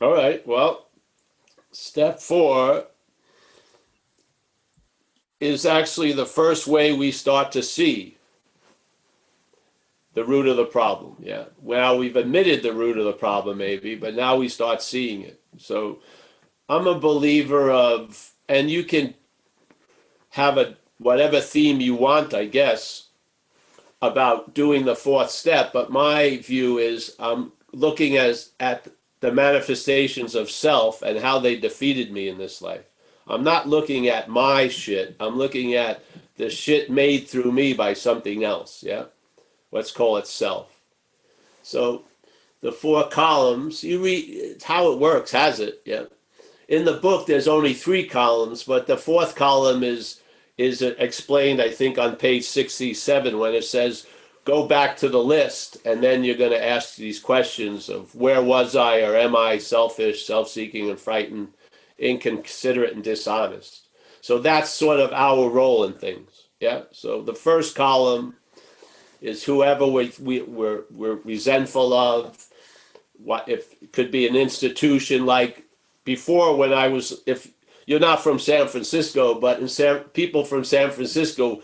All right. Well, step 4 is actually the first way we start to see the root of the problem. Yeah. Well, we've admitted the root of the problem, maybe, but now we start seeing it. So I'm a believer of, and you can have a whatever theme you want, I guess, about doing the 4th step. But my view is I'm looking at the manifestations of self and how they defeated me in this life. I'm not looking at my shit. I'm looking at the shit made through me by something else. Yeah. Let's call it self. So the 4 columns, you read, it's how it works, has it? Yeah. In the book, there's only 3 columns, but the 4th column is explained, I think, on page 67 when it says, go back to the list, and then you're going to ask these questions of where was I, or am I selfish, self-seeking, and frightened, inconsiderate, and dishonest. So that's sort of our role in things. Yeah. So the first column is whoever we're resentful of. What if it could be an institution like before when I was, if you're not from San Francisco, but people from San Francisco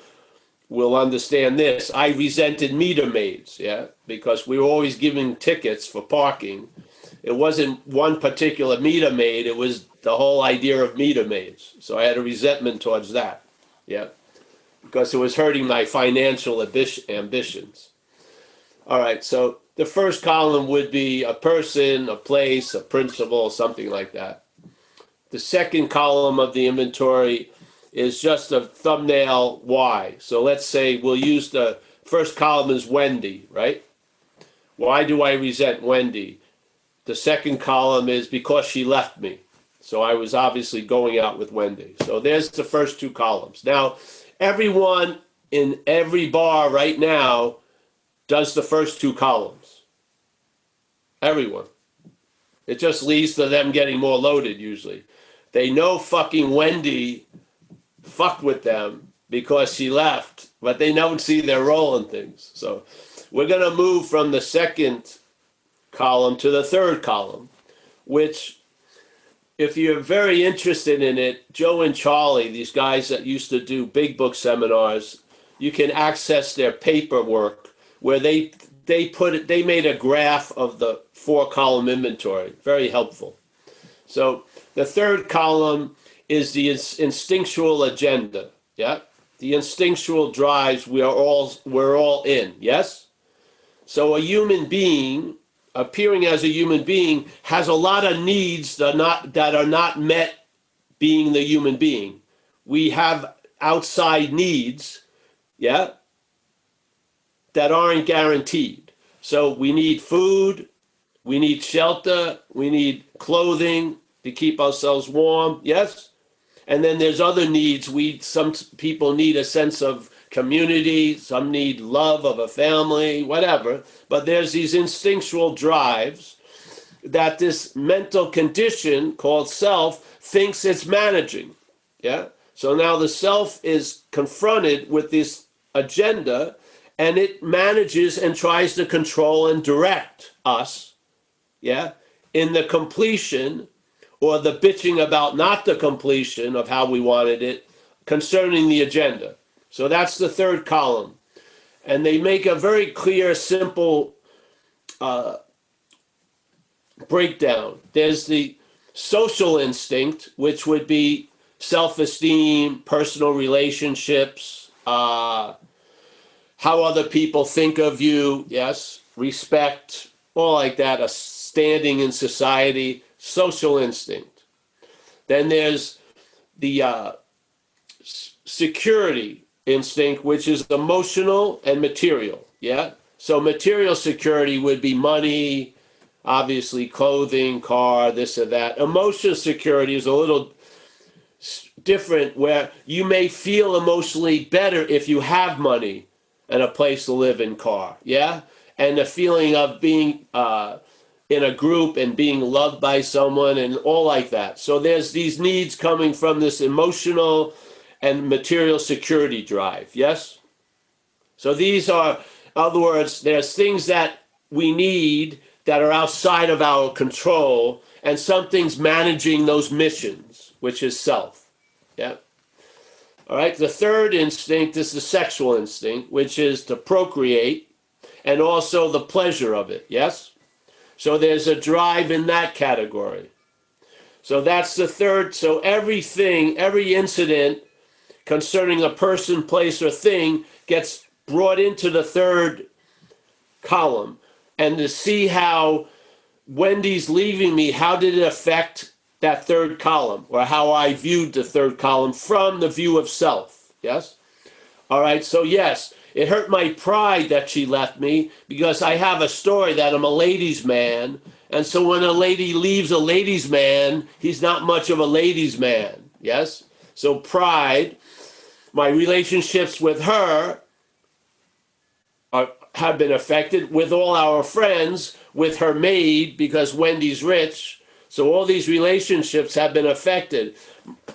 will understand this. I resented meter maids, yeah, because we were always giving tickets for parking. It wasn't one particular meter maid, it was the whole idea of meter maids. So I had a resentment towards that, yeah, because it was hurting my financial ambitions. All right, so the first column would be a person, a place, a principle, something like that. The second column of the inventory is just a thumbnail why. So let's say we'll use the first column as Wendy, right? Why do I resent Wendy? The second column is because she left me. So I was obviously going out with Wendy. So there's the first 2 columns. Now, everyone in every bar right now does the first 2 columns. Everyone. It just leads to them getting more loaded usually. They know fucking Wendy fucked with them because she left, but they don't see their role in things. So we're going to move from the second column to the third column, which, if you're very interested in it, Joe and Charlie, these guys that used to do big book seminars, you can access their paperwork where they made a graph of the 4-column inventory. Very helpful. So the third column is the instinctual agenda. Yeah, the instinctual drives we're all in. Yes. So a human being, appearing as a human being, has a lot of needs that are not met. Being the human being, we have outside needs. Yeah. That aren't guaranteed. So we need food, we need shelter, we need clothing to keep ourselves warm, yes? And then there's other needs. Some people need a sense of community, some need love of a family, whatever. But there's these instinctual drives that this mental condition called self thinks it's managing, yeah? So now the self is confronted with this agenda, and it manages and tries to control and direct us, yeah, in the completion or the bitching about not the completion of how we wanted it concerning the agenda. So that's the third column. And they make a very clear, simple breakdown. There's the social instinct, which would be self-esteem, personal relationships, how other people think of you, yes, respect, all like that, a standing in society, social instinct. Then there's the security instinct, which is emotional and material, yeah? So material security would be money, obviously clothing, car, this or that. Emotional security is a little different, where you may feel emotionally better if you have money and a place to live in, car, yeah? And the feeling of being in a group and being loved by someone and all like that. So there's these needs coming from this emotional and material security drive, yes? So these are, in other words, there's things that we need that are outside of our control, and something's managing those missions, which is self. Yeah. All right. The third instinct is the sexual instinct, which is to procreate and also the pleasure of it. Yes. So there's a drive in that category. So that's the third. So everything, every incident concerning a person, place, or thing gets brought into the third column. And to see how Wendy's leaving me, how did it affect that third column, or how I viewed the third column from the view of self. Yes? All right, so yes, it hurt my pride that she left me, because I have a story that I'm a ladies' man, and so when a lady leaves a ladies' man, he's not much of a ladies' man. Yes? So pride, my relationships with her have been affected, with all our friends, with her maid, because Wendy's rich. So all these relationships have been affected.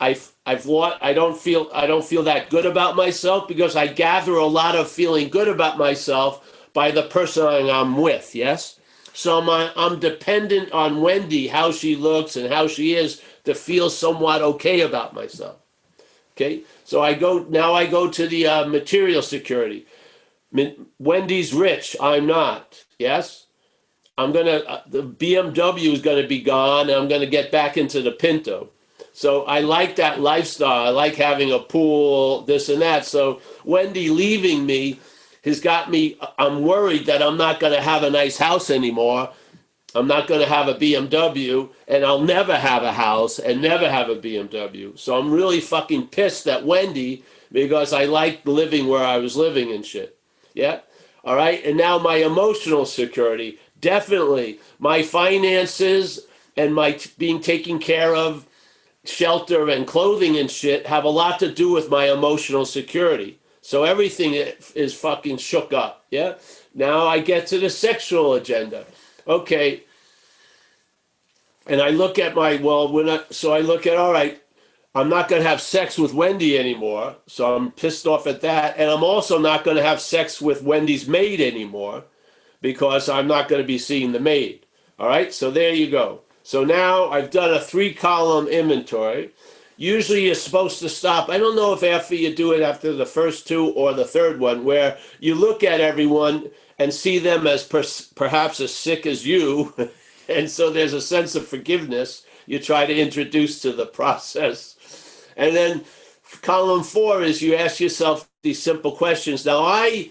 I don't feel that good about myself, because I gather a lot of feeling good about myself by the person I'm with. Yes. So I'm dependent on Wendy, how she looks and how she is, to feel somewhat okay about myself. Okay. So I go to the material security. Wendy's rich. I'm not. Yes. The BMW is going to be gone, and I'm going to get back into the Pinto. So I like that lifestyle. I like having a pool, this and that. So Wendy leaving me has got me, I'm worried that I'm not going to have a nice house anymore. I'm not going to have a BMW, and I'll never have a house and never have a BMW. So I'm really fucking pissed at Wendy, because I liked living where I was living and shit. Yeah. All right. And now my emotional security. Definitely, my finances and my being taken care of, shelter and clothing and shit, have a lot to do with my emotional security. So everything is fucking shook up. Yeah. Now I get to the sexual agenda. Okay. And I look at all right, I'm not going to have sex with Wendy anymore. So I'm pissed off at that. And I'm also not going to have sex with Wendy's maid anymore, because I'm not going to be seeing the maid. All right, so there you go. So now I've done a 3-column inventory. Usually you're supposed to stop. I don't know if after you do it after the first 2 or the third one, where you look at everyone and see them as perhaps as sick as you. And so there's a sense of forgiveness you try to introduce to the process. And then column 4 is you ask yourself these simple questions. Now I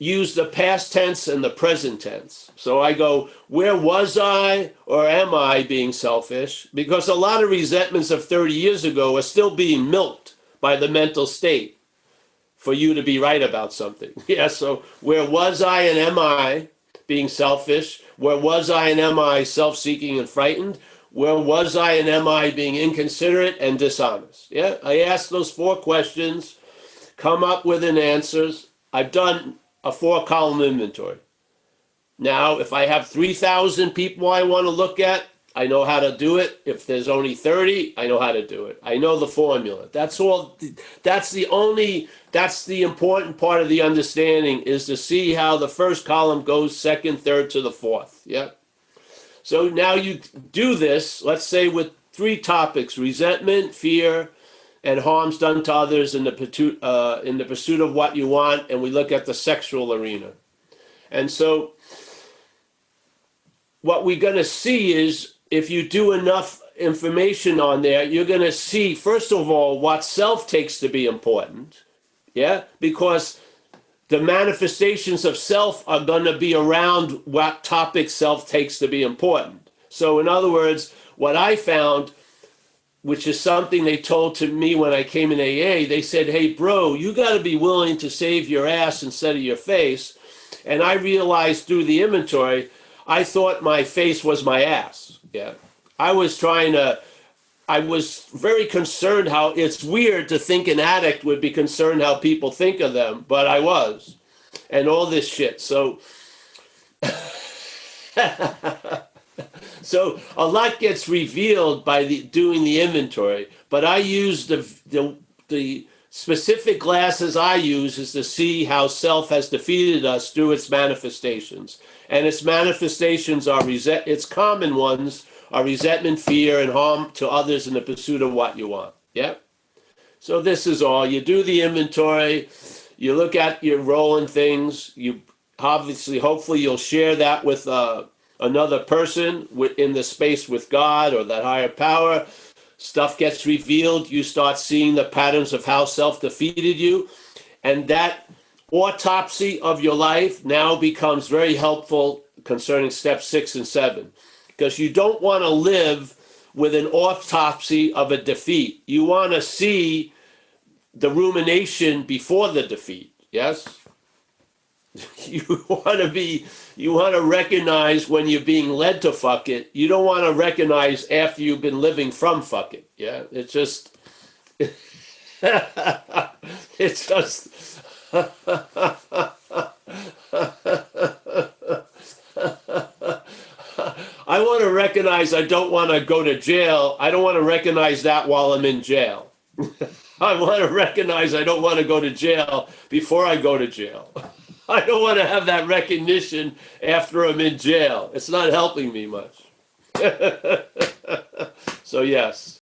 use the past tense and the present tense. So I go, where was I, or am I being selfish? Because a lot of resentments of 30 years ago are still being milked by the mental state for you to be right about something. Yeah, so where was I and am I being selfish? Where was I and am I self-seeking and frightened? Where was I and am I being inconsiderate and dishonest? Yeah, I ask those 4 questions, come up with an answers. I've done a 4-column inventory. Now, if I have 3,000 people I want to look at, I know how to do it. If there's only 30, I know how to do it. I know the formula. That's all. That's the important part of the understanding, is to see how the first column goes second, third to the fourth. Yeah. So now you do this, let's say with 3 topics: resentment, fear, and harms done to others in the pursuit of what you want, and we look at the sexual arena. And so what we're going to see is, if you do enough information on there, you're going to see, first of all, what self takes to be important. Yeah, because the manifestations of self are going to be around what topic self takes to be important. So in other words, what I found, which is something they told to me when I came in AA, they said, hey, bro, you got to be willing to save your ass instead of your face. And I realized through the inventory, I thought my face was my ass. Yeah. I was very concerned how it's weird to think an addict would be concerned how people think of them, but I was. And all this shit. So so a lot gets revealed by doing the inventory, but I use the specific glasses I use is to see how self has defeated us through its manifestations. And its manifestations are its common ones are resentment, fear, and harm to others in the pursuit of what you want. Yeah. So this is all. You do the inventory, you look at your role in things, you obviously, hopefully you'll share that with another person in the space with God or that higher power. Stuff gets revealed, you start seeing the patterns of how self defeated you, and that autopsy of your life now becomes very helpful concerning steps 6 and 7, because you don't want to live with an autopsy of a defeat. You want to see the rumination before the defeat. Yes. You want to recognize when you're being led to fuck it. You don't want to recognize after you've been living from fuck it. Yeah, it's just it's just I want to recognize I don't want to go to jail. I don't want to recognize that while I'm in jail. I want to recognize I don't want to go to jail before I go to jail. I don't want to have that recognition after I'm in jail. It's not helping me much. So yes.